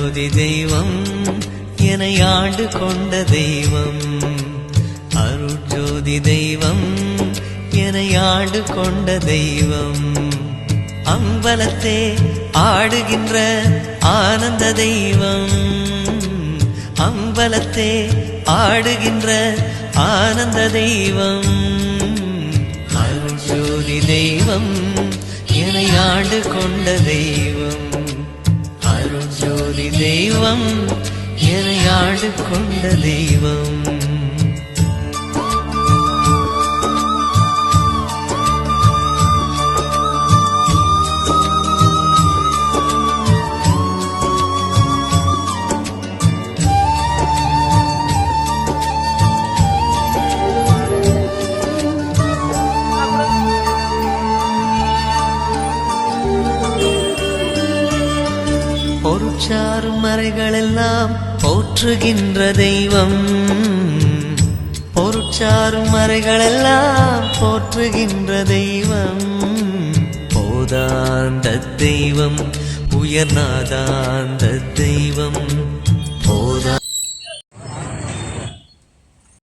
அருட்ஜோதி தெய்வம் என்னை ஆண்டு கொண்ட தெய்வம். அருட்ஜோதி தெய்வம் என்னை ஆண்டு கொண்ட தெய்வம். அம்பலத்தே ஆடுகின்ற ஆனந்த தெய்வம். அம்பலத்தே ஆடுகின்ற ஆனந்த தெய்வம். அருட்ஜோதி தெய்வம் என்னை ஆண்டு கொண்ட தெய்வம். அருட்ஜோதி தெய்வம் என்னை ஆண்டு கொண்ட தெய்வம். பொருட்சாரும் மறைகளெல்லாம் போற்றுகின்ற தெய்வம். பொருட்சாரும் மறைகளெல்லாம் போற்றுகின்ற தெய்வம். போதாந்த தெய்வம் உயர்நாதாந்த தெய்வம். போதா